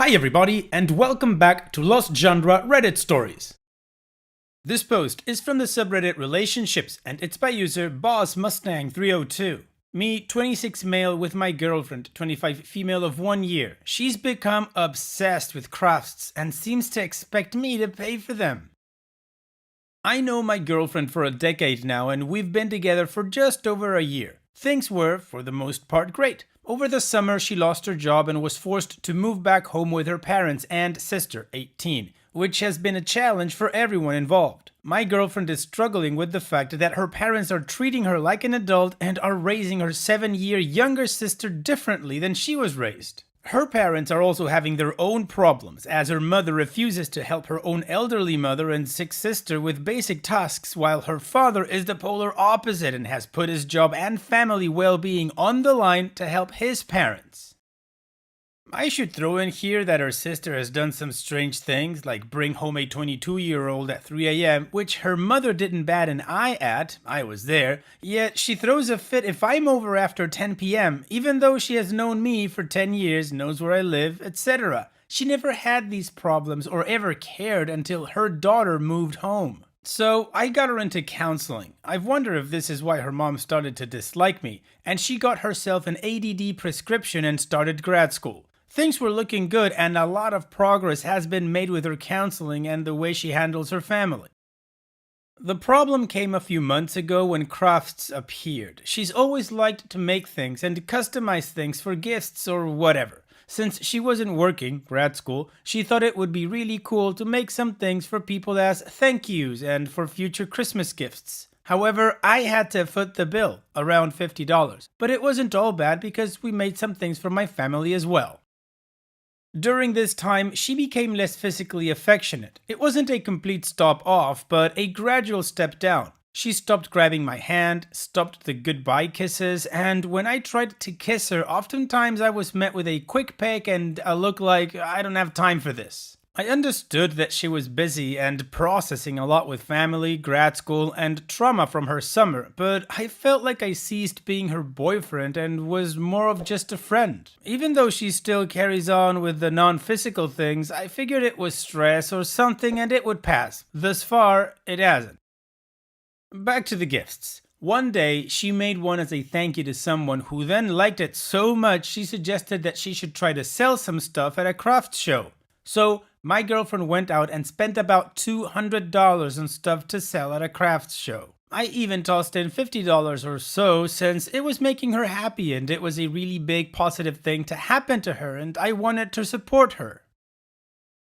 Hi everybody, and welcome back to Lost Genre Reddit Stories. This post is from the subreddit Relationships, and it's by user BossMustang302. Me, 26 male with my girlfriend, 25 female of 1 year. She's become obsessed with crafts and seems to expect me to pay for them. I know my girlfriend for a decade now, and we've been together for just over a year. Things were, for the most part, great. Over the summer, she lost her job and was forced to move back home with her parents and sister, 18, which has been a challenge for everyone involved. My girlfriend is struggling with the fact that her parents are treating her like an adult and are raising her 7-year younger sister differently than she was raised. Her parents are also having their own problems, as her mother refuses to help her own elderly mother and sick sister with basic tasks, while her father is the polar opposite and has put his job and family well-being on the line to help his parents. I should throw in here that her sister has done some strange things, like bring home a 22-year-old at 3 a.m., which her mother didn't bat an eye at. I was there. Yet she throws a fit if I'm over after 10 p.m., even though she has known me for 10 years, knows where I live, etc. She never had these problems or ever cared until her daughter moved home. So I got her into counseling. I've wondered if this is why her mom started to dislike me, and she got herself an ADD prescription and started grad school. Things were looking good, and a lot of progress has been made with her counseling and the way she handles her family. The problem came a few months ago when crafts appeared. She's always liked to make things and customize things for gifts or whatever. Since she wasn't working, grad school, she thought it would be really cool to make some things for people as thank yous and for future Christmas gifts. However, I had to foot the bill, around $50. But it wasn't all bad because we made some things for my family as well. During this time, she became less physically affectionate. It wasn't a complete stop off, but a gradual step down. She stopped grabbing my hand, stopped the goodbye kisses, and when I tried to kiss her, oftentimes I was met with a quick peck and a look like, I don't have time for this. I understood that she was busy and processing a lot with family, grad school, and trauma from her summer, but I felt like I ceased being her boyfriend and was more of just a friend. Even though she still carries on with the non-physical things, I figured it was stress or something and it would pass. Thus far, it hasn't. Back to the gifts. One day, she made one as a thank you to someone who then liked it so much she suggested that she should try to sell some stuff at a craft show. So, my girlfriend went out and spent about $200 on stuff to sell at a crafts show. I even tossed in $50 or so since it was making her happy and it was a really big positive thing to happen to her and I wanted to support her.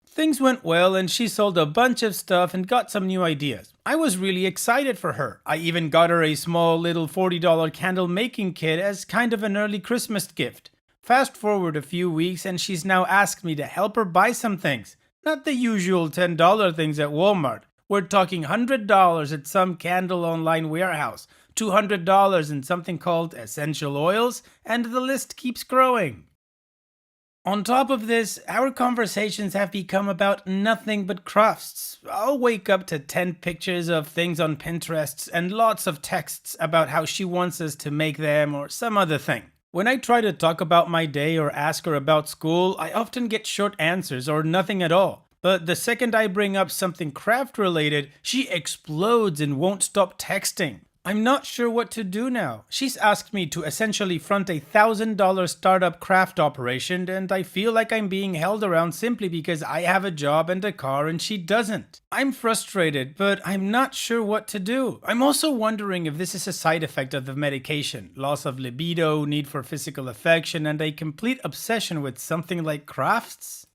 Things went well and she sold a bunch of stuff and got some new ideas. I was really excited for her. I even got her a small little $40 candle making kit as kind of an early Christmas gift. Fast forward a few weeks and she's now asked me to help her buy some things. Not the usual $10 things at Walmart. We're talking $100 at some candle online warehouse, $200 in something called essential oils, and the list keeps growing. On top of this, our conversations have become about nothing but crafts. I'll wake up to 10 pictures of things on Pinterest and lots of texts about how she wants us to make them or some other thing. When I try to talk about my day or ask her about school, I often get short answers or nothing at all. But the second I bring up something craft related, she explodes and won't stop texting. I'm not sure what to do now. She's asked me to essentially front a $1,000 startup craft operation and I feel like I'm being held around simply because I have a job and a car and she doesn't. I'm frustrated, but I'm not sure what to do. I'm also wondering if this is a side effect of the medication, loss of libido, need for physical affection, and a complete obsession with something like crafts.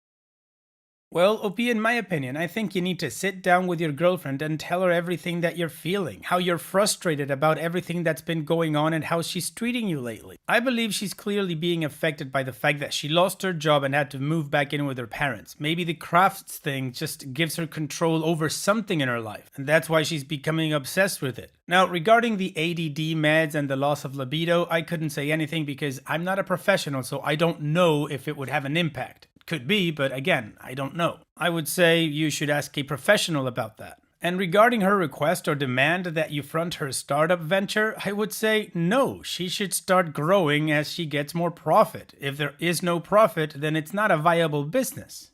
Well, OP, in my opinion, I think you need to sit down with your girlfriend and tell her everything that you're feeling, how you're frustrated about everything that's been going on and how she's treating you lately. I believe she's clearly being affected by the fact that she lost her job and had to move back in with her parents. Maybe the crafts thing just gives her control over something in her life, and that's why she's becoming obsessed with it. Now, regarding the ADD meds and the loss of libido, I couldn't say anything because I'm not a professional, so I don't know if it would have an impact. Could be, but again, I don't know. I would say you should ask a professional about that. And regarding her request or demand that you front her startup venture, I would say no, she should start growing as she gets more profit. If there is no profit, then it's not a viable business.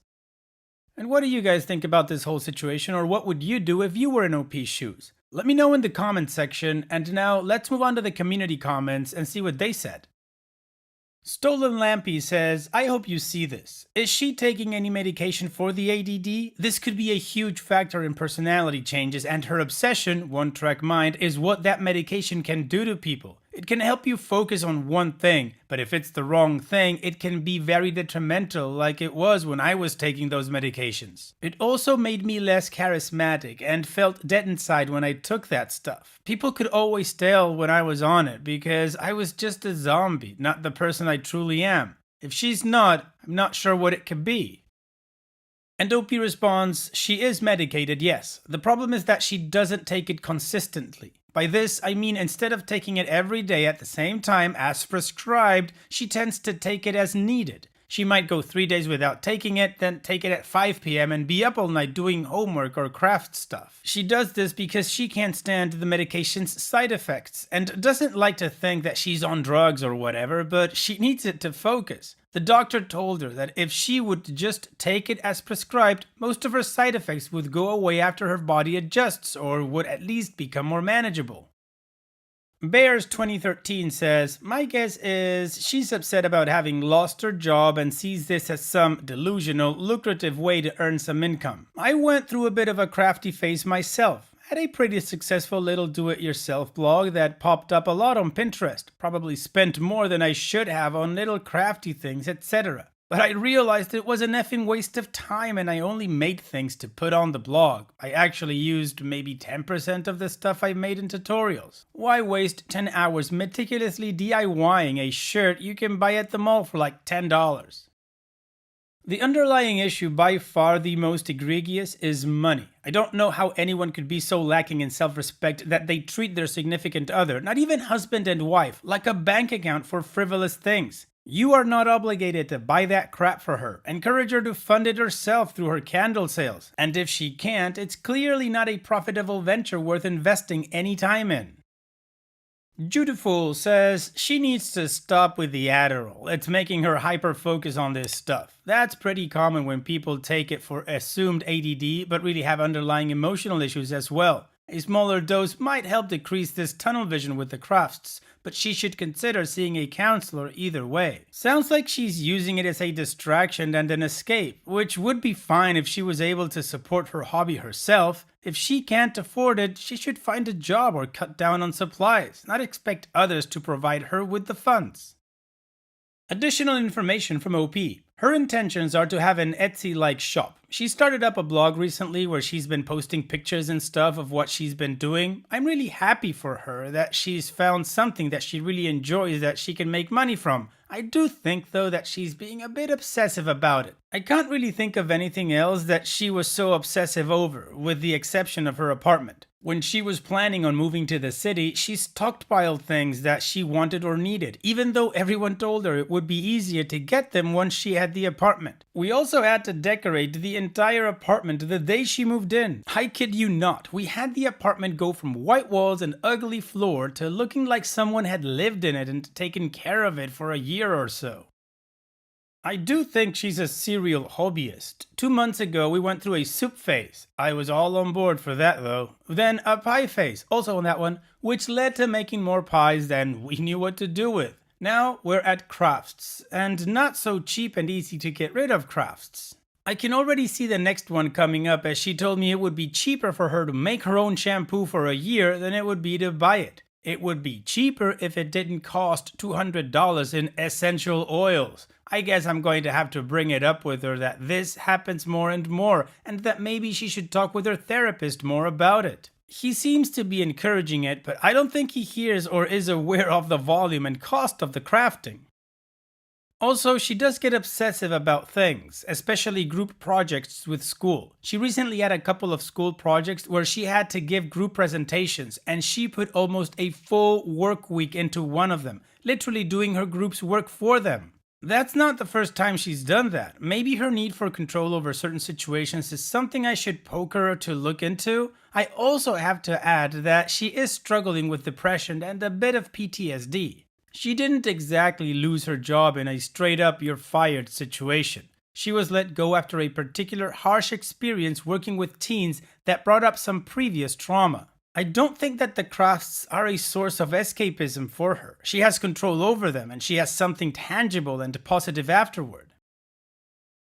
And what do you guys think about this whole situation, or what would you do if you were in OP's shoes? Let me know in the comments section, and now let's move on to the community comments and see what they said. Stolen Lampy says, I hope you see this. Is she taking any medication for the ADD? This could be a huge factor in personality changes, and her obsession, one track mind, is what that medication can do to people. It can help you focus on one thing, but if it's the wrong thing, it can be very detrimental, like it was when I was taking those medications. It also made me less charismatic and felt dead inside when I took that stuff. People could always tell when I was on it because I was just a zombie, not the person I truly am. If she's not, I'm not sure what it could be. And OP responds, she is medicated, yes. The problem is that she doesn't take it consistently. By this, I mean instead of taking it every day at the same time as prescribed, she tends to take it as needed. She might go 3 days without taking it, then take it at 5 p.m. and be up all night doing homework or craft stuff. She does this because she can't stand the medication's side effects and doesn't like to think that she's on drugs or whatever, but she needs it to focus. The doctor told her that if she would just take it as prescribed, most of her side effects would go away after her body adjusts or would at least become more manageable. Bears 2013 says, my guess is she's upset about having lost her job and sees this as some delusional, lucrative way to earn some income. I went through a bit of a crafty phase myself. Had a pretty successful little do-it-yourself blog that popped up a lot on Pinterest, probably spent more than I should have on little crafty things, etc. But I realized it was an effing waste of time and I only made things to put on the blog. I actually used maybe 10% of the stuff I made in tutorials. Why waste 10 hours meticulously DIYing a shirt you can buy at the mall for like $10? The underlying issue, by far the most egregious, is money. I don't know how anyone could be so lacking in self-respect that they treat their significant other, not even husband and wife, like a bank account for frivolous things. You are not obligated to buy that crap for her. Encourage her to fund it herself through her candle sales. And if she can't, it's clearly not a profitable venture worth investing any time in. Judiful says she needs to stop with the Adderall. It's making her hyper-focus on this stuff. That's pretty common when people take it for assumed ADD but really have underlying emotional issues as well. A smaller dose might help decrease this tunnel vision with the crafts, but she should consider seeing a counselor either way. Sounds like she's using it as a distraction and an escape, which would be fine if she was able to support her hobby herself. If she can't afford it, she should find a job or cut down on supplies, not expect others to provide her with the funds. Additional information from OP. Her intentions are to have an Etsy-like shop. She started up a blog recently where she's been posting pictures and stuff of what she's been doing. I'm really happy for her that she's found something that she really enjoys that she can make money from. I do think though that she's being a bit obsessive about it. I can't really think of anything else that she was so obsessive over, with the exception of her apartment. When she was planning on moving to the city, she stockpiled things that she wanted or needed, even though everyone told her it would be easier to get them once she had the apartment. We also had to decorate the entire apartment the day she moved in. I kid you not, we had the apartment go from white walls and ugly floor to looking like someone had lived in it and taken care of it for a year or so. I do think she's a serial hobbyist. 2 months ago, we went through a soup phase. I was all on board for that though. Then a pie phase, also on that one, which led to making more pies than we knew what to do with. Now we're at crafts, and not so cheap and easy to get rid of crafts. I can already see the next one coming up, as she told me it would be cheaper for her to make her own shampoo for a year than it would be to buy it. It would be cheaper if it didn't cost $200 in essential oils. I guess I'm going to have to bring it up with her that this happens more and more, and that maybe she should talk with her therapist more about it. He seems to be encouraging it, but I don't think he hears or is aware of the volume and cost of the crafting. Also, she does get obsessive about things, especially group projects with school. She recently had a couple of school projects where she had to give group presentations, and she put almost a full work week into one of them, literally doing her group's work for them. That's not the first time she's done that. Maybe her need for control over certain situations is something I should poke her to look into. I also have to add that she is struggling with depression and a bit of PTSD. She didn't exactly lose her job in a straight up you're fired situation. She was let go after a particular harsh experience working with teens that brought up some previous trauma. I don't think that the crafts are a source of escapism for her. She has control over them and she has something tangible and positive afterward.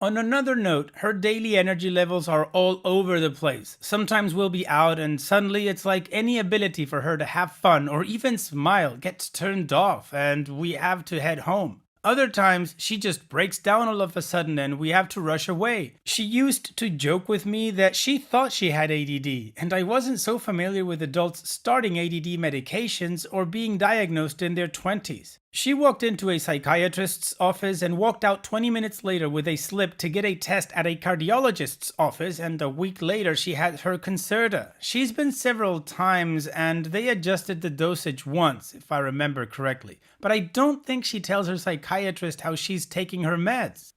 On another note, her daily energy levels are all over the place. Sometimes we'll be out and suddenly it's like any ability for her to have fun or even smile gets turned off and we have to head home. Other times, she just breaks down all of a sudden and we have to rush away. She used to joke with me that she thought she had ADD, and I wasn't so familiar with adults starting ADD medications or being diagnosed in their 20s. She walked into a psychiatrist's office and walked out 20 minutes later with a slip to get a test at a cardiologist's office, and a week later she had her Concerta. She's been several times and they adjusted the dosage once, if I remember correctly, but I don't think she tells her psychiatrist how she's taking her meds.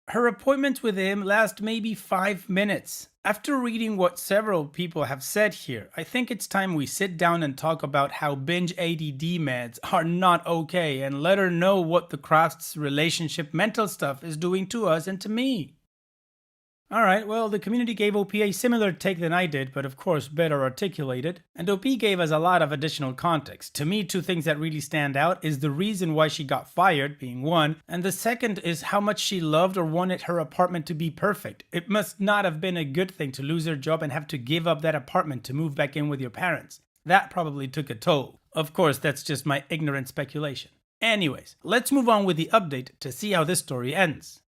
Her appointments with him last maybe 5 minutes. After reading what several people have said here, I think it's time we sit down and talk about how binge ADD meds are not okay and let her know what the craft's relationship mental stuff is doing to us and to me. Alright, well, the community gave OP a similar take than I did, but of course better articulated. And OP gave us a lot of additional context. To me, two things that really stand out is the reason why she got fired, being one, and the second is how much she loved or wanted her apartment to be perfect. It must not have been a good thing to lose her job and have to give up that apartment to move back in with your parents. That probably took a toll. Of course, that's just my ignorant speculation. Anyways, let's move on with the update to see how this story ends.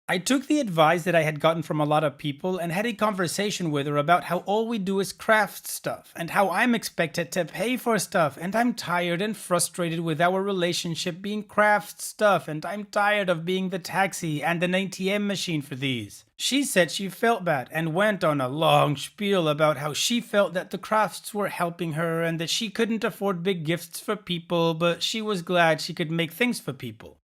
I took the advice that I had gotten from a lot of people and had a conversation with her about how all we do is craft stuff and how I'm expected to pay for stuff and I'm tired and frustrated with our relationship being craft stuff and I'm tired of being the taxi and an ATM machine for these. She said she felt bad and went on a long spiel about how she felt that the crafts were helping her and that she couldn't afford big gifts for people, but she was glad she could make things for people.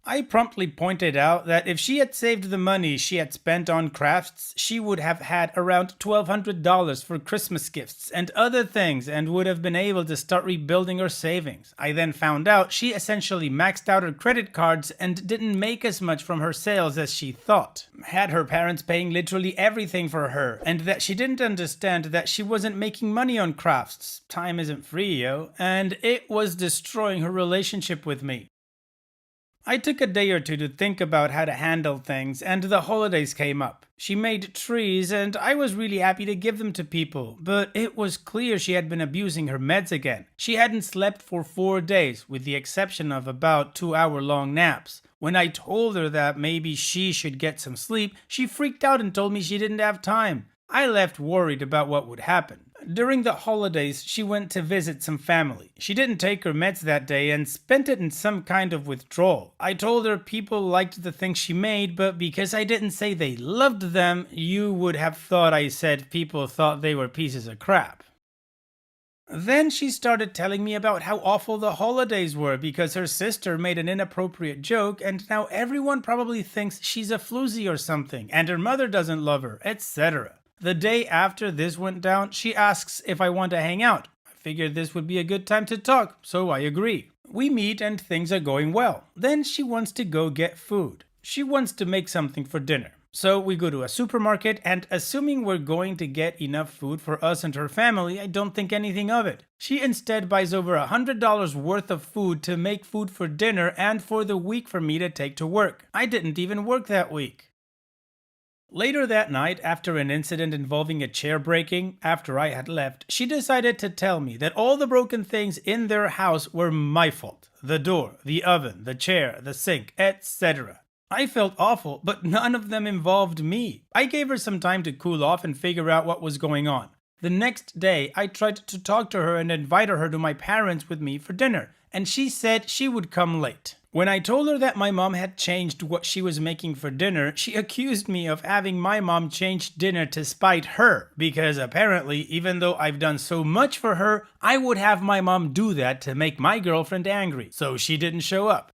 I promptly pointed out that if she had saved the money she had spent on crafts, she would have had around $1,200 for Christmas gifts and other things and would have been able to start rebuilding her savings. I then found out she essentially maxed out her credit cards and didn't make as much from her sales as she thought. Had her parents paying literally everything for her, and that she didn't understand that she wasn't making money on crafts. Time isn't free, yo. And it was destroying her relationship with me. I took a day or two to think about how to handle things, and the holidays came up. She made trees, and I was really happy to give them to people, but it was clear she had been abusing her meds again. She hadn't slept for 4 days, with the exception of about 2-hour-long naps. When I told her that maybe she should get some sleep, she freaked out and told me she didn't have time. I left worried about what would happen. During the holidays, she went to visit some family. She didn't take her meds that day and spent it in some kind of withdrawal. I told her people liked the things she made, but because I didn't say they loved them, you would have thought I said people thought they were pieces of crap. Then she started telling me about how awful the holidays were because her sister made an inappropriate joke and now everyone probably thinks she's a floozy or something and her mother doesn't love her, etc. The day after this went down, she asks if I want to hang out. I figured this would be a good time to talk, so I agree. We meet and things are going well. Then she wants to go get food. She wants to make something for dinner. So we go to a supermarket and assuming we're going to get enough food for us and her family, I don't think anything of it. She instead buys over $100 worth of food to make food for dinner and for the week for me to take to work. I didn't even work that week. Later that night, after an incident involving a chair breaking, after I had left, she decided to tell me that all the broken things in their house were my fault. The door, the oven, the chair, the sink, etc. I felt awful, but none of them involved me. I gave her some time to cool off and figure out what was going on. The next day, I tried to talk to her and invite her to my parents with me for dinner, and she said she would come late. When I told her that my mom had changed what she was making for dinner, she accused me of having my mom change dinner to spite her, because apparently, even though I've done so much for her, I would have my mom do that to make my girlfriend angry, so she didn't show up.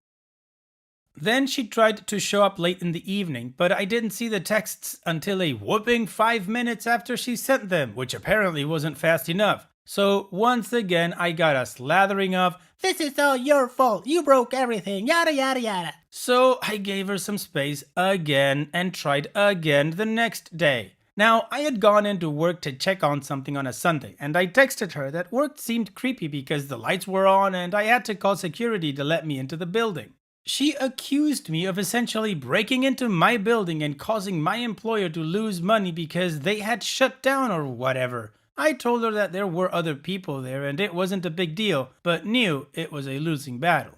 Then she tried to show up late in the evening, but I didn't see the texts until a whopping 5 minutes after she sent them, which apparently wasn't fast enough. So once again, I got a slathering of, "This is all your fault, you broke everything, yada yada yada." So I gave her some space again and tried again the next day. Now, I had gone into work to check on something on a Sunday, and I texted her that work seemed creepy because the lights were on and I had to call security to let me into the building. She accused me of essentially breaking into my building and causing my employer to lose money because they had shut down or whatever. I told her that there were other people there and it wasn't a big deal, but knew it was a losing battle.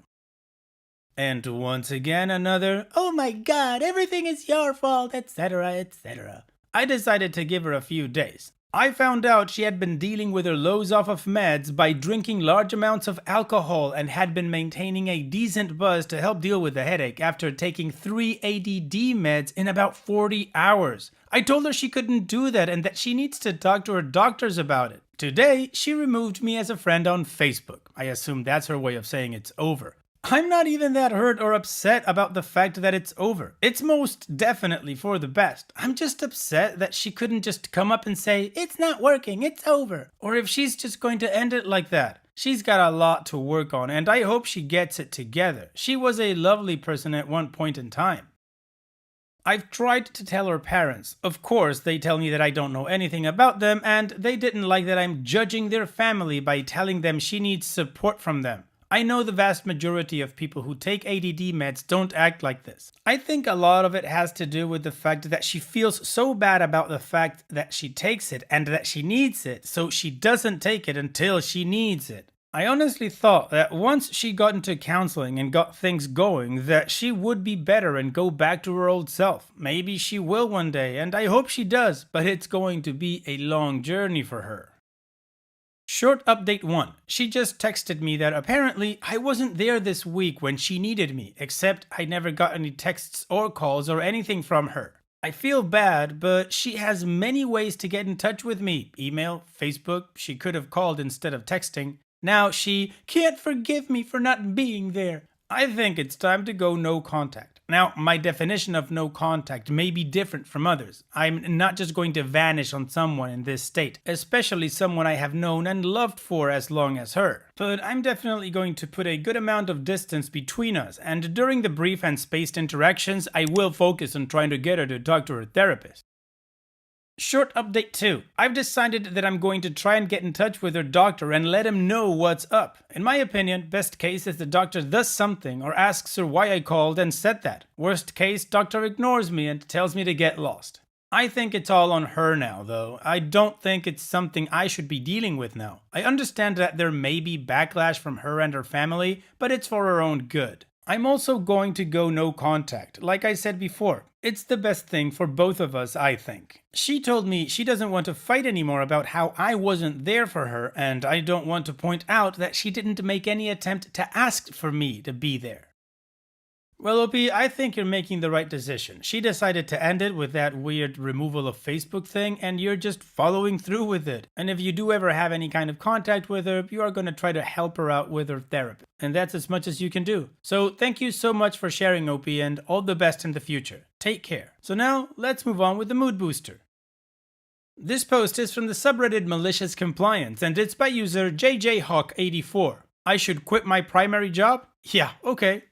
And once again another, "Oh my god, everything is your fault, etc., etc." I decided to give her a few days. I found out she had been dealing with her lows off of meds by drinking large amounts of alcohol and had been maintaining a decent buzz to help deal with the headache after taking 3 ADD meds in about 40 hours. I told her she couldn't do that and that she needs to talk to her doctors about it. Today, she removed me as a friend on Facebook. I assume that's her way of saying it's over. I'm not even that hurt or upset about the fact that it's over. It's most definitely for the best. I'm just upset that she couldn't just come up and say, "It's not working, it's over." Or if she's just going to end it like that. She's got a lot to work on and I hope she gets it together. She was a lovely person at one point in time. I've tried to tell her parents. Of course, they tell me that I don't know anything about them and they didn't like that I'm judging their family by telling them she needs support from them. I know the vast majority of people who take ADD meds don't act like this. I think a lot of it has to do with the fact that she feels so bad about the fact that she takes it and that she needs it, so she doesn't take it until she needs it. I honestly thought that once she got into counseling and got things going, that she would be better and go back to her old self. Maybe she will one day, and I hope she does, but it's going to be a long journey for her. Short update 1. She just texted me that apparently I wasn't there this week when she needed me, except I never got any texts or calls or anything from her. I feel bad, but she has many ways to get in touch with me. Email, Facebook, she could have called instead of texting. Now she can't forgive me for not being there. I think it's time to go no contact. Now, my definition of no contact may be different from others. I'm not just going to vanish on someone in this state, especially someone I have known and loved for as long as her. But I'm definitely going to put a good amount of distance between us, and during the brief and spaced interactions, I will focus on trying to get her to talk to her therapist. Short update 2. I've decided that I'm going to try and get in touch with her doctor and let him know what's up. In my opinion, best case is the doctor does something or asks her why I called and said that. Worst case, doctor ignores me and tells me to get lost. I think it's all on her now, though. I don't think it's something I should be dealing with now. I understand that there may be backlash from her and her family, but it's for her own good. I'm also going to go no contact, like I said before. It's the best thing for both of us, I think. She told me she doesn't want to fight anymore about how I wasn't there for her, and I don't want to point out that she didn't make any attempt to ask for me to be there. Well, OP, I think you're making the right decision. She decided to end it with that weird removal of Facebook thing, and you're just following through with it. And if you do ever have any kind of contact with her, you are going to try to help her out with her therapist. And that's as much as you can do. So thank you so much for sharing, OP, and all the best in the future. Take care. So now, let's move on with the mood booster. This post is from the subreddit Malicious Compliance, and it's by user JJHawk84. I should quit my primary job? Yeah, okay.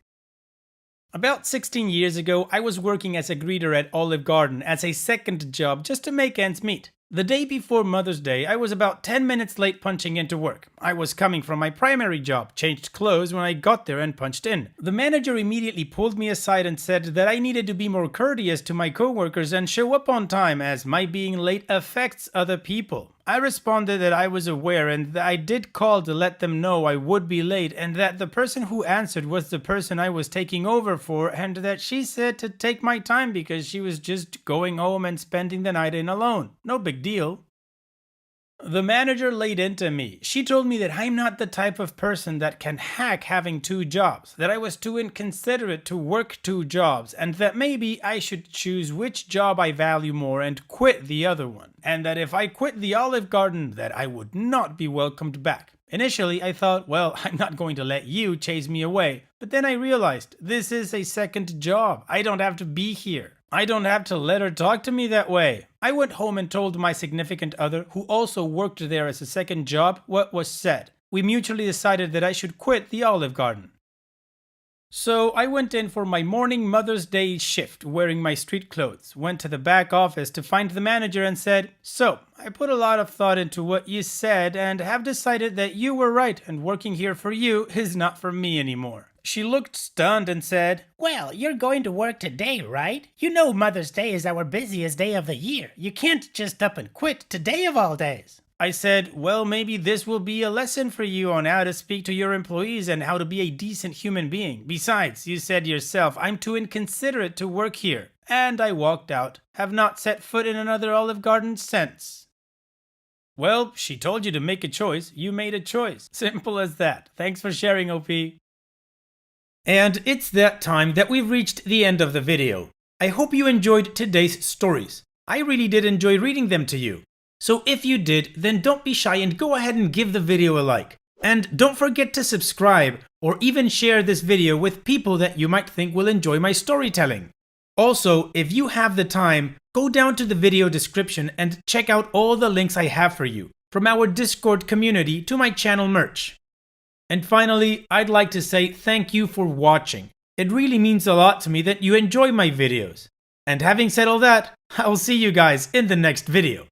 About 16 years ago, I was working as a greeter at Olive Garden as a second job just to make ends meet. The day before Mother's Day, I was about 10 minutes late punching into work. I was coming from my primary job, changed clothes when I got there and punched in. The manager immediately pulled me aside and said that I needed to be more courteous to my coworkers and show up on time as my being late affects other people. I responded that I was aware and that I did call to let them know I would be late and that the person who answered was the person I was taking over for and that she said to take my time because she was just going home and spending the night in alone. No big deal. The manager laid into me. She told me that I'm not the type of person that can hack having 2 jobs, that I was too inconsiderate to work 2 jobs, and that maybe I should choose which job I value more and quit the other one, and that if I quit the Olive Garden, that I would not be welcomed back. Initially, I thought, well, I'm not going to let you chase me away, but then I realized this is a second job. I don't have to be here. I don't have to let her talk to me that way. I went home and told my significant other, who also worked there as a second job, what was said. We mutually decided that I should quit the Olive Garden. So I went in for my morning Mother's Day shift wearing my street clothes, went to the back office to find the manager and said, "So, I put a lot of thought into what you said and have decided that you were right and working here for you is not for me anymore." She looked stunned and said, "Well, you're going to work today, right? You know Mother's Day is our busiest day of the year. You can't just up and quit today of all days." I said, "Well, maybe this will be a lesson for you on how to speak to your employees and how to be a decent human being. Besides, you said yourself, I'm too inconsiderate to work here." And I walked out. Have not set foot in another Olive Garden since. Well, she told you to make a choice. You made a choice. Simple as that. Thanks for sharing, OP. And it's that time that we've reached the end of the video. I hope you enjoyed today's stories. I really did enjoy reading them to you. So if you did, then don't be shy and go ahead and give the video a like. And don't forget to subscribe or even share this video with people that you might think will enjoy my storytelling. Also, if you have the time, go down to the video description and check out all the links I have for you, from our Discord community to my channel merch. And finally, I'd like to say thank you for watching. It really means a lot to me that you enjoy my videos. And having said all that, I'll see you guys in the next video.